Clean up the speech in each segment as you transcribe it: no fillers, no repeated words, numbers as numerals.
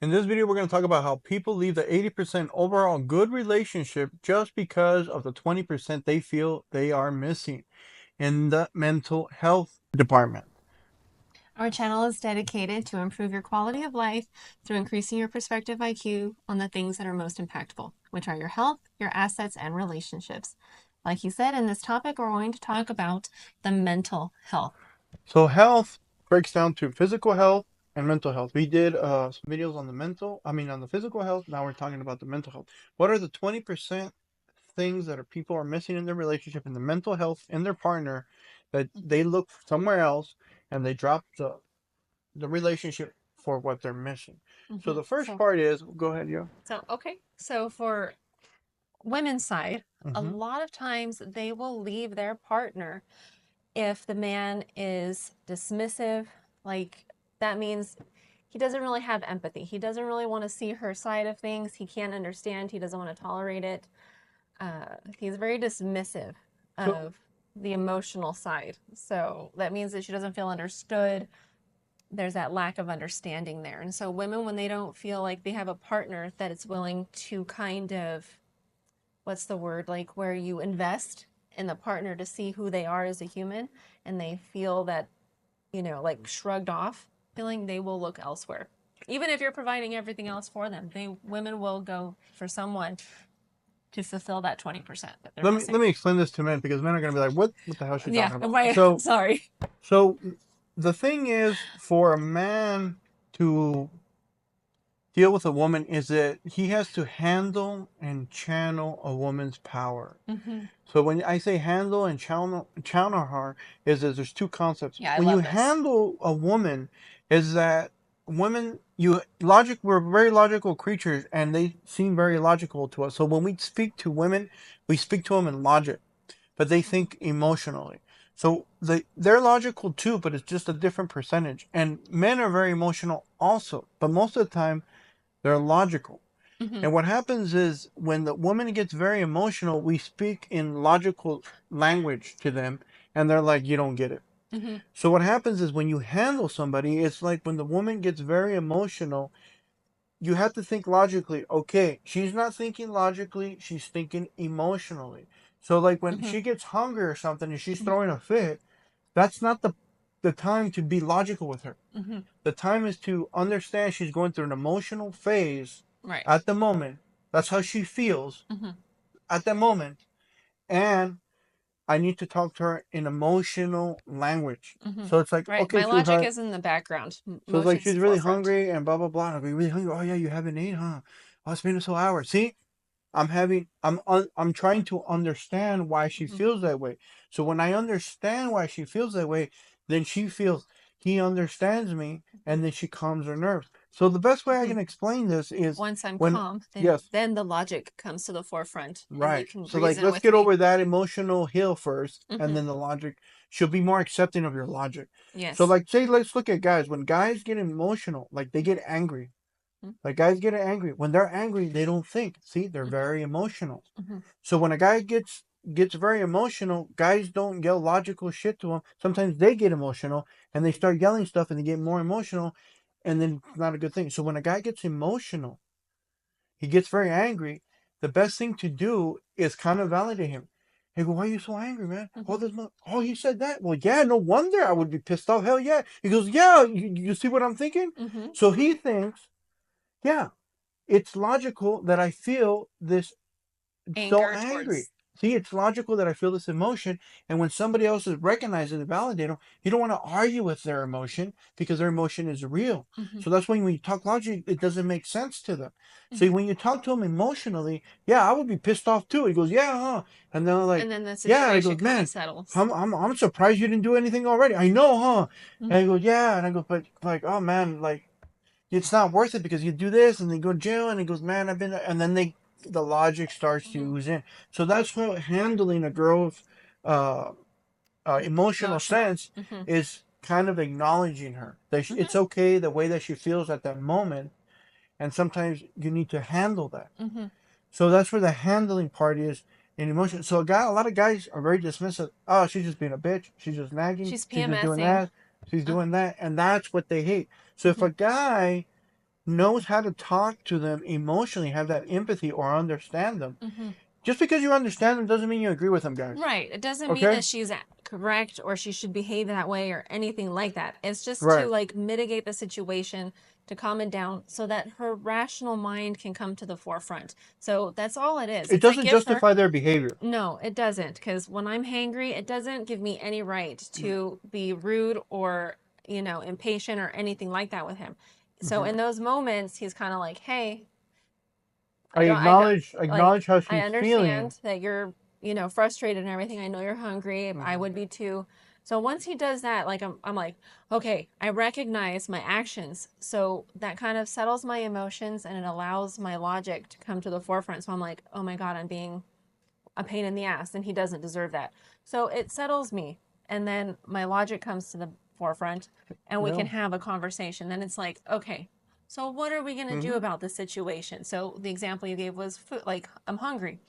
In this video, we're going to talk about how people leave the 80% overall good relationship just because of the 20% they feel they are missing in the mental health department. Our channel is dedicated to improve your quality of life through increasing your perspective IQ on the things that are most impactful, which are your health, your assets, and relationships. Like you said, in this topic, we're going to talk about the mental health. So health breaks down to physical health and mental health. We did some videos on on the physical health. Now we're talking about the mental health. What are the 20% things that people are missing in their relationship, in the mental health, in their partner, that they look somewhere else and they drop the relationship for what they're missing? So the first part is, go ahead, yo. So for women's side, a Mm-hmm. lot of times they will leave their partner if the man is dismissive. Like, that means he doesn't really have empathy. He doesn't really want to see her side of things. He can't understand. He doesn't want to tolerate it. He's very dismissive So of the emotional side. So that means that she doesn't feel understood. There's that lack of understanding there. And so women, when they don't feel like they have a partner that is willing to kind of, what's the word, like where you invest in the partner to see who they are as a human, and they feel that, like shrugged off feeling, they will look elsewhere. Even if you're providing everything else for them, women will go for someone to fulfill that 20% that they're missing. let me explain this to men, because men are going to be like, what the hell is she talking about? Right. So Sorry. so the thing is, for a man to deal with a woman, is that he has to handle and channel a woman's power. Mm-hmm. So when I say handle and channel her, is that there's two concepts. Yeah, I When you love this. handle a woman, is that women, we're very logical creatures, and they seem very logical to us. So when we speak to women, we speak to them in logic, but they think emotionally. So they're logical too, but it's just a different percentage. And men are very emotional also, but most of the time they're logical. Mm-hmm. And what happens is, when the woman gets very emotional, we speak in logical language to them, and they're like, you don't get it. Mm-hmm. So what happens is, when you handle somebody, it's like when the woman gets very emotional, you have to think logically. Okay, she's not thinking logically, she's thinking emotionally. So like when Mm-hmm. she gets hungry or something and she's throwing a fit, that's not the time to be logical with her. Mm-hmm. The time is to understand she's going through an emotional phase Right. at the moment. That's how she feels Mm-hmm. at the moment. And I need to talk to her in emotional language. Mm-hmm. So it's like, Right. okay, My logic sweetheart. is in the background. So it's like, Emotions she's really forefront. hungry and blah blah blah. And I'll be really hungry. Oh yeah, you haven't eaten, huh? Oh, it's been a so hour. See, I'm trying to understand why she Mm-hmm. feels that way. So when I understand why she feels that way, then she feels he understands me, and then she calms her nerves. So the best way I Mm-hmm. can explain this is, Once I'm when, calm, yes, then the logic comes to the forefront, and you right. can So like, reason let's with get me. over that emotional hill first, and Mm-hmm. then the logic. She'll be more accepting of your logic. So Yes. like, say, let's look at guys. When guys get emotional, like they get angry. Like, guys get angry. When they're angry, they don't think. See, they're very emotional. Mm-hmm. So when a guy gets very emotional, guys don't yell logical shit to him. Sometimes they get emotional and they start yelling stuff, and they get more emotional, and then it's not a good thing. So when a guy gets emotional, he gets very angry. The best thing to do is kind of validate him. Hey, go, why are you so angry, man? Mm-hmm. Oh, there's no. Oh, he said that. Well, yeah, no wonder I would be pissed off. Hell yeah. He goes, yeah. You see what I'm thinking? Mm-hmm. So he thinks, yeah, it's logical that I feel this so Anger angry. towards. See, it's logical that I feel this emotion. And when somebody else is recognizing and validating them, you don't want to argue with their emotion, because their emotion is real. Mm-hmm. So that's when you talk logic, it doesn't make sense to them. See, Mm-hmm. when you talk to them emotionally, yeah, I would be pissed off too. He goes, yeah, huh? And then I'm like, And then the yeah. And he situation goes, kind of man, settles. I'm surprised you didn't do anything already. I know, huh? Mm-hmm. And he goes, yeah. And I go, but like, oh man, like, it's not worth it, because you do this and they go to jail. And he goes, man, I've been, and then the logic starts to Mm-hmm. ooze in. So that's what handling a girl's uh, emotional Emotional. sense Mm-hmm. is, kind of acknowledging her that it's Mm-hmm. okay the way that she feels at that moment, and sometimes you need to handle that. Mm-hmm. So that's where the handling part is in emotion. So a lot of guys are very dismissive. Oh, she's just being a bitch. She's just nagging. She's She's just doing PMSing. that. She's Uh, doing that, and that's what they hate. So if mm-hmm. a guy knows how to talk to them emotionally, have that empathy or understand them. Mm-hmm. Just because you understand them doesn't mean you agree with them, guys. Right. It doesn't mean Okay? that she's correct or she should behave that way or anything like that. It's just to Right. like mitigate the situation, to calm it down so that her rational mind can come to the forefront. So that's all it is. It It's like doesn't gives her. justify their behavior. No, it doesn't. Because when I'm hangry, it doesn't give me any right to be rude or, impatient or anything like that with him. So Mhm. in those moments, he's kind of like, hey, I I don't, like, acknowledge how I she's feeling. understand that you're, frustrated and everything. I know you're hungry. I Mhm. would be too. So once he does that, like, I'm like, okay, I recognize my actions. So that kind of settles my emotions and it allows my logic to come to the forefront. So I'm like, oh my God, I'm being a pain in the ass and he doesn't deserve that. So it settles me. And then my logic comes to the forefront and we Yeah. can have a conversation. Then it's like, okay, so what are we going to do Hmm. about this situation? So the example you gave was food, like, I'm hungry.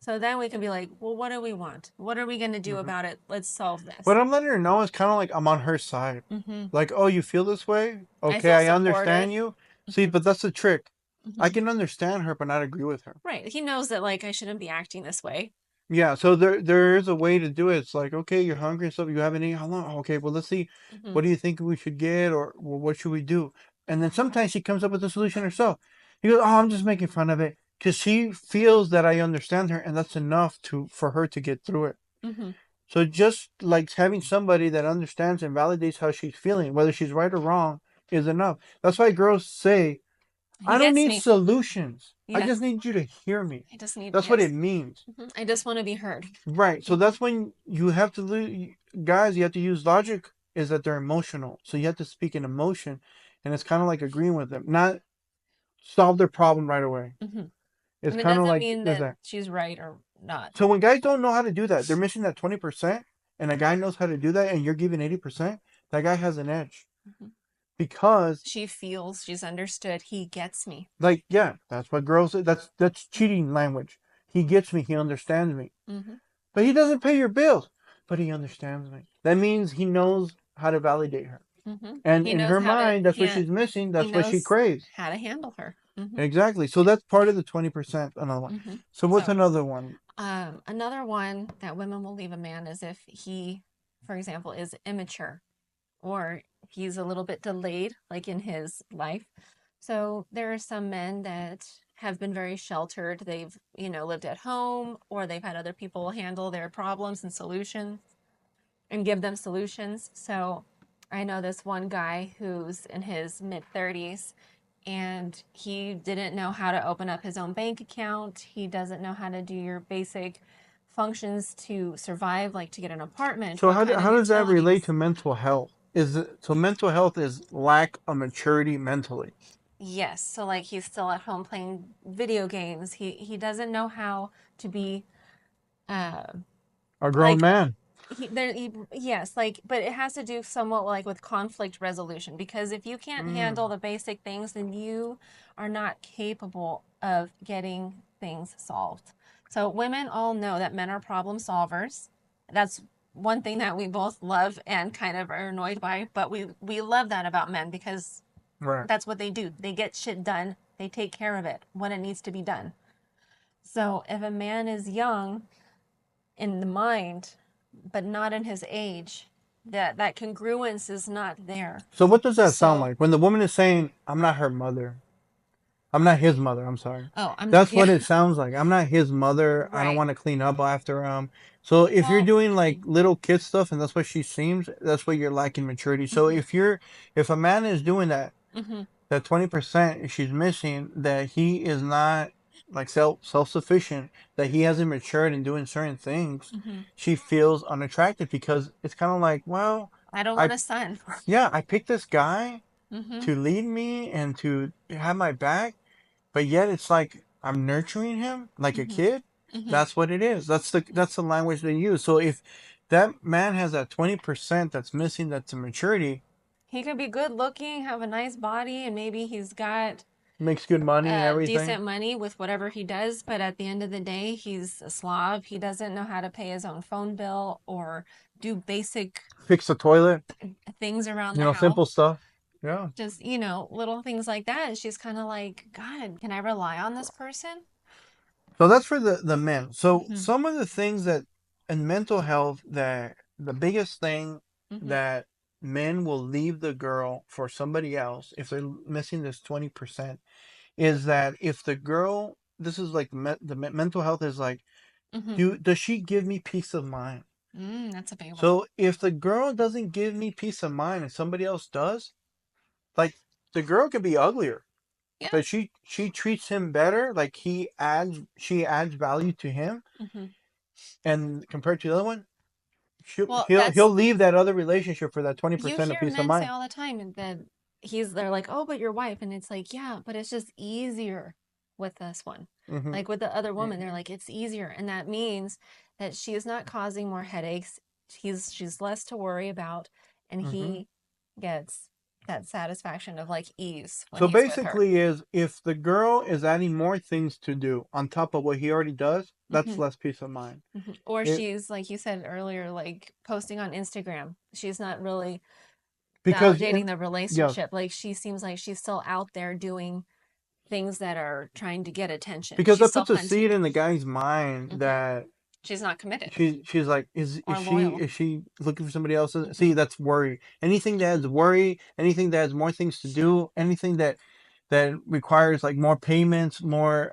So then we can be like, well, what do we want? What are we going to do Hmm. about it? Let's solve What this. I'm letting her know is kind of like I'm on her side. Mm-hmm. Like, oh, you feel this way? I Okay, feel I supported. understand you. See, Mm-hmm. but that's the trick. I Mm-hmm. can understand her, but not agree with her. Right. He knows that, like, I shouldn't be acting this way. Yeah, so there is a way to do it. It's like, okay, you're hungry and stuff. You haven't eaten. How long? Okay, well, let's see. Mm-hmm. What do you think we should get, or well, what should we do? And then sometimes she comes up with a solution herself. He goes, "Oh, I'm just making fun of it," because she feels that I understand her, and that's enough to for her to get through it. Mm-hmm. So just like having somebody that understands and validates how she's feeling, whether she's right or wrong, is enough. That's why girls say, He "I don't gets need me. solutions. I just Yes. need you to hear me." I just need, That's what yes. it means. I just want to be heard. Right. So Mm-hmm. that's when you have to guys, you have to use logic is that they're emotional. So you have to speak in emotion and it's kind of like agreeing with them, not solve their problem right away. Mm-hmm. It's And it kind of doesn't like mean is that that. she's right or not. So when guys don't know how to do that, they're missing that 20% and a guy knows how to do that and you're giving 80%, that guy has an edge Mm-hmm. because She feels she's understood. He gets me. like yeah, that's what girls that's cheating language. He gets me, he understands me. Mm-hmm. But he doesn't pay your bills, but he understands me. That means he knows how to validate her. Mm-hmm. And He in knows her how to mind, that's what she's missing. he That's what she knows craves. how to handle her. Mm-hmm. Exactly. So that's part of the 20%. Another one. Mm-hmm. So what's So, another one? another one that women will leave a man is if he, for example, is immature or he's a little bit delayed, like in his life. So there are some men that have been very sheltered. They've, lived at home or they've had other people handle their problems and solutions and give them solutions. So I know this one guy who's in his mid 30s and he didn't know how to open up his own bank account. He doesn't know how to do your basic functions to survive, like to get an apartment, So what kind of how does that relate utilities. to mental health? Is it, so mental health is lack of maturity mentally. Yes, so like he's still at home playing video games. He doesn't know how to be uh A grown like man. yes, like, but it has to do somewhat like with conflict resolution because if you can't handle Mm, the basic things, then you are not capable of getting things solved. So women all know that men are problem solvers. That's one thing that we both love and kind of are annoyed by, but we love that about men because right. that's what they do. They get shit done. They take care of it when it needs to be done. So if a man is young in the mind, but not in his age, that congruence is not there. So what does that sound So, like when the woman is saying, "I'm not her mother"? I'm not his mother. I'm sorry. oh, I'm That's yeah, what it sounds like. I'm not his mother. I don't right. want to clean up after him. So if you're Well, doing like little kid stuff and that's what she seems, that's what you're lacking maturity. So mm-hmm, if a man is doing that, mm-hmm, that 20% she's missing, that he is not like self sufficient, that he hasn't matured in doing certain things, mm-hmm. she feels unattractive because it's kind of like, well, I don't want I a son. yeah, I picked this guy Mm-hmm, to lead me and to have my back, but yet it's like I'm nurturing him like a mm-hmm, kid. mm-hmm. That's what it is. That's the language they use. So if that man has that 20% that's missing, that's a maturity, He could be good looking, have a nice body, and maybe he's got makes good money and everything, decent money with whatever he does, but at the end of the day, he's a slob. He doesn't know how to pay his own phone bill or do basic fix the toilet, things around the house. simple stuff. Yeah. Just, you know, little things like that. And she's kind of like, God, can I rely on this person? So that's for the men. So Hmm. some of the things that in mental health, that the biggest thing Hmm. that men will leave the girl for somebody else if they're missing this 20% is that if the girl, this is like mental health is like, Hmm. does she give me peace of mind? That's a big one. So if the girl doesn't give me peace of mind and somebody else does, like, the girl could be uglier, Yeah. but she treats him better, like she adds value to him, Hmm. and compared to the other one, Well, he'll leave that other relationship for that you 20% of hear peace of men say mind. all the time that they're like, oh, but your wife. And it's like, yeah, but it's just easier with this one. Hmm. Like with the other woman, they're like, it's easier. And that means that she is not causing more headaches. She's less to worry about. And Hmm. he gets that satisfaction of like ease when So he's with her. basically, is if the girl is adding more things to do on top of what he already does, that's Hmm. less peace of mind. Hmm. Or It she's, like you said earlier, like posting on Instagram. She's not really because validating the yes, relationship. Like she seems like she's still out there doing things that are trying to get attention. because She's that still puts a hunting. seed in the guy's mind Hmm. that She's not committed she's like, is or she loyal. is she looking for somebody else? Hmm. See, that's worry. Anything that has worry, anything that has more things to do, anything that requires like more payments, more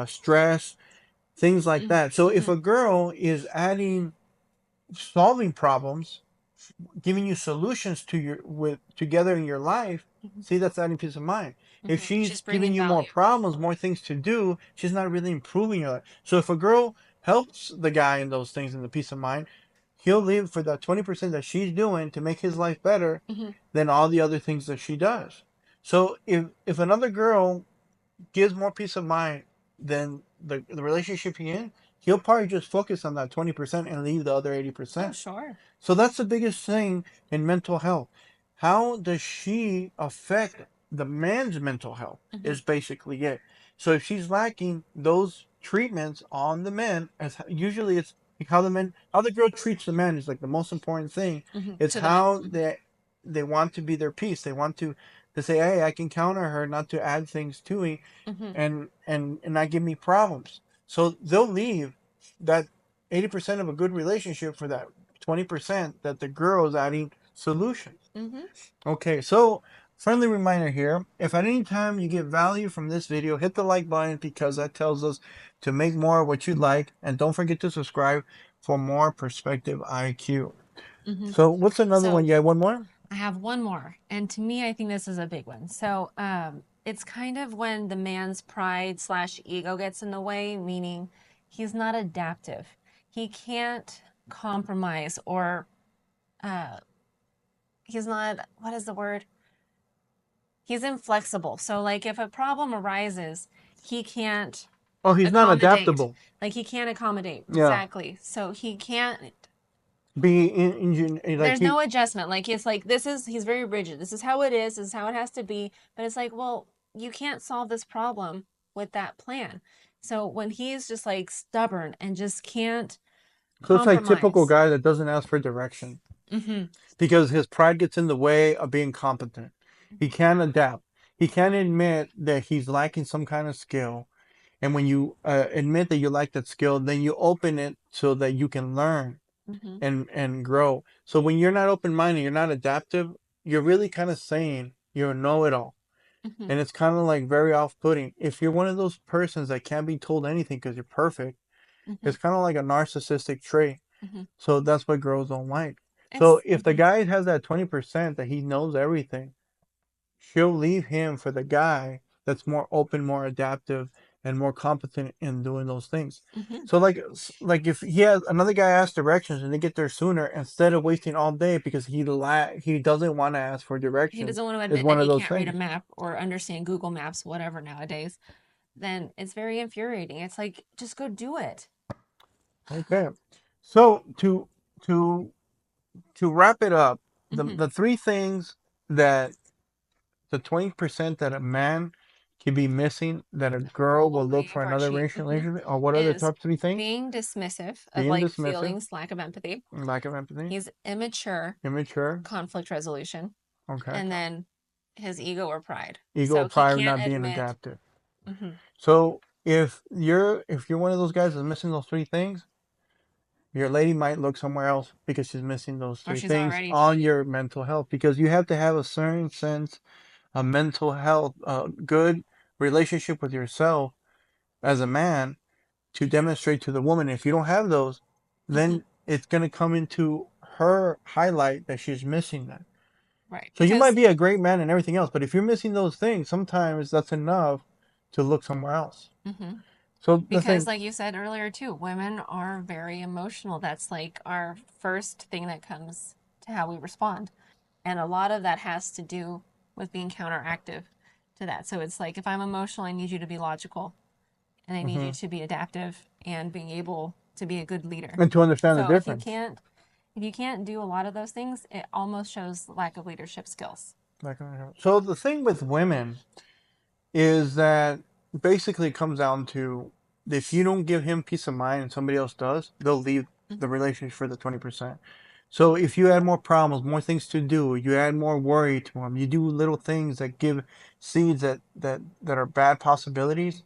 stress, things like that. So if Hmm. a girl is adding solving problems, giving you solutions to your with together in your life, Hmm. see, that's adding peace of mind. If Hmm. she's She's giving bringing you more value. problems, more things to do, she's not really improving your life. So if a girl helps the guy in those things in the peace of mind, he'll leave for that 20% that she's doing to make his life better Hmm. than all the other things that she does. So if another girl gives more peace of mind than the relationship he in, he'll probably just focus on that 20% and leave the other Oh, 80%. sure. So that's the biggest thing in mental health. How does she affect the man's mental health Hmm. is basically it. So if she's lacking those treatments on the men, as usually it's like how the girl treats the man is like the most important thing. Hmm. It's To the man. how they want to be their peace. They want to say, hey, I can count on her not to add things to me, Hmm. and not give me problems. So they'll leave that 80% of a good relationship for that 20% that the girl is adding solutions. Hmm. Okay, so friendly reminder here, if at any time you get value from this video, hit the like button because that tells us to make more of what you like, and don't forget to subscribe for more perspective IQ. Hmm. So what's another one? So You have one more? I have one more. And to me, I think this is a big one. So it's kind of when the man's pride slash ego gets in the way, meaning he's not adaptive. He can't compromise or uh, he's not, what is the word? He's inflexible. So, like, if a problem arises, he can't Oh, he's not accommodate. adaptable. Like, he can't accommodate. Yeah. Exactly. So, he can't, Be like there's he no adjustment. Like, it's like, he's very rigid. This is how it is. This is how it has to be. But it's like, well, you can't solve this problem with that plan. So, when he's just like stubborn and just can't so it's like typical compromise. guy that doesn't ask for direction Hmm. because his pride gets in the way of being competent. He can't adapt. He can't admit that he's lacking some kind of skill. And when you admit that you lack that skill, then you open it so that you can learn Hmm. and grow. So when you're not open minded, you're not adaptive, you're really kind of saying you're a know it all. Hmm. And it's kind of like very off putting. If you're one of those persons that can't be told anything because you're perfect, Hmm. it's kind of like a narcissistic trait. Hmm. So that's what girls don't like. So It's, if the guy has that 20% that he knows everything, she'll leave him for the guy that's more open, more adaptive, and more competent in doing those things. hmm. So like if he has another guy asks directions and they get there sooner instead of wasting all day because he doesn't want to ask for He directions doesn't want to is admit one that of he those can't read a things. map or understand Google Maps, whatever nowadays, then it's very infuriating. It's like, just go do it. Okay. So to to wrap it up, Hmm. the three things that the 20% that a man can be missing that a girl will look for another relationship, or what are the Is top three things? being dismissive of Being like dismissive, feelings, lack of empathy. lack of empathy, He's immature, immature. conflict resolution, Okay. and then his ego or pride. Ego or So he pride, can't not being admit. adaptive. Hmm. So if you're one of those guys that's missing those three things, your lady might look somewhere else because she's missing those Or three she's things already. on your mental health. Because you have to have a certain sense of mental health, a good relationship with yourself as a man to demonstrate to the woman. If you don't have those, Hmm. then it's going to come into her highlight that she's missing that. Right. So you might Because. be a great man and everything else, but if you're missing those things, sometimes that's enough to look somewhere else. Hmm. So the Because, thing, like you said earlier, too, women are very emotional. That's like our first thing that comes to how we respond. And a lot of that has to do with being counteractive to that. So it's like if I'm emotional, I need you to be logical and I need you mhm, to be adaptive and being able to be a good leader. and to understand the So difference. if you can't do a lot of those things, it almost shows lack of leadership skills. So the thing with women is that basically it comes down to if you don't give him peace of mind and somebody else does, they'll leave the Hmm. relationship for the 20%. So if you add more problems, more things to do, you add more worry to him, you do little things that give seeds that are bad possibilities.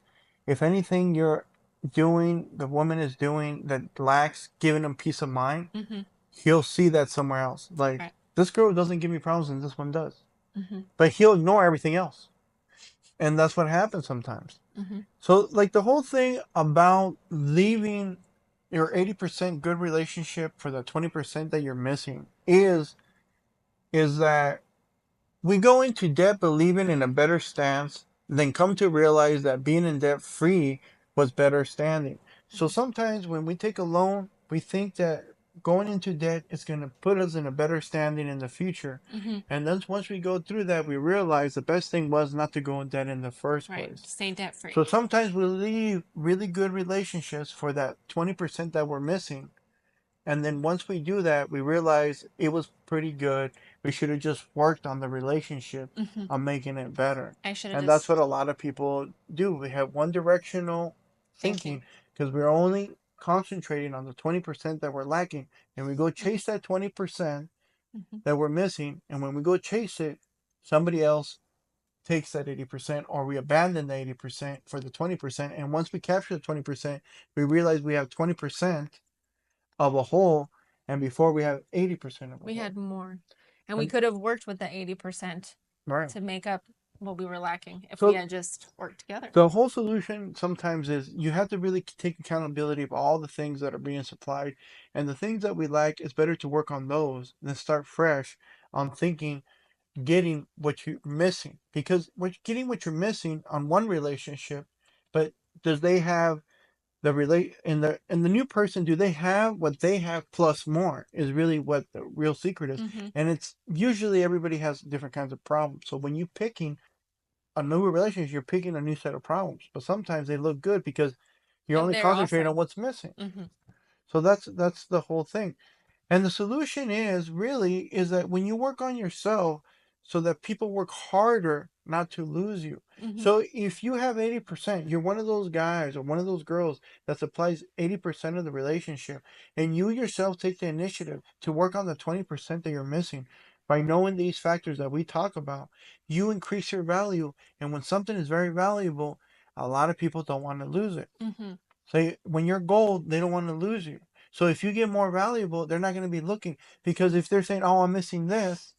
If anything you're doing, the woman is doing that lacks giving him peace of mind, Hmm. he'll see that somewhere else. Like Right. this girl doesn't give me problems and this one does. Hmm. But he'll ignore everything else. And that's what happens sometimes. Hmm. So, like the whole thing about leaving your 80% good relationship for the 20% that you're missing is that we go into debt believing in a better stance, then come to realize that being in debt free was better standing. So sometimes when we take a loan, we think that going into debt is going to put us in a better standing in the future. Hmm. And then once we go through that, we realize the best thing was not to go in debt in the first Right. place. Stay debt free. So sometimes we leave really good relationships for that 20% that we're missing, and then once we do that, we realize it was pretty good. We should have just worked on the relationship Hmm. on making it better. I should have And that's what just a lot of people do. We have one directional thinking. thinking because we're only concentrating on the 20% that we're lacking. And we go Hmm. chase that 20% Hmm. that we're missing. And when we go chase it, somebody else takes that 80%, or we abandon the 80% for the 20%. And once we capture the 20%, we realize we have 20% of a whole, and before we have 80% of a We whole. had more. And we And could have worked with the 80% right. to make up what we were lacking if we So had just worked together. the whole solution sometimes is you have to really take accountability of all the things that are being supplied, and the things that we like, it's better to work on those than start fresh on thinking getting what you're missing, because getting what you're missing on one relationship, but does they have the relate and the new person, do they have what they have plus more is really what the real secret is. Hmm. And it's usually everybody has different kinds of problems, so when you picking a new relationship, you're picking a new set of problems, but sometimes they look good because you're only They're concentrating on also. what's missing. Hmm. So that's the whole thing. And the solution is really is that when you work on yourself so that people work harder not to lose you. Hmm. So if you have 80%, you're one of those guys or one of those girls that supplies 80% of the relationship, and you yourself take the initiative to work on the 20% that you're missing by knowing these factors that we talk about, you increase your value. And when something is very valuable, a lot of people don't want to lose it. Hmm. So when you're gold, they don't want to lose you. So if you get more valuable, they're not going to be looking, because if they're saying, "Oh, I'm missing this,"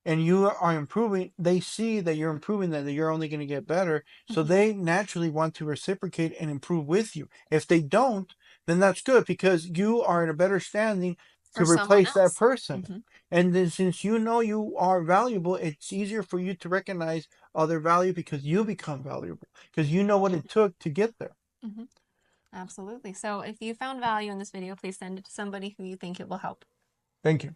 and you are improving, they see that you're improving, that you're only going to get better. So Hmm. they naturally want to reciprocate and improve with you. If they don't, then that's good because you are in a better standing For to someone replace that else. person. Hmm. And then since you know you are valuable, it's easier for you to recognize other value because you become valuable because you know what it took to get there. Hmm. Absolutely. So if you found value in this video, please send it to somebody who you think it will help. Thank you.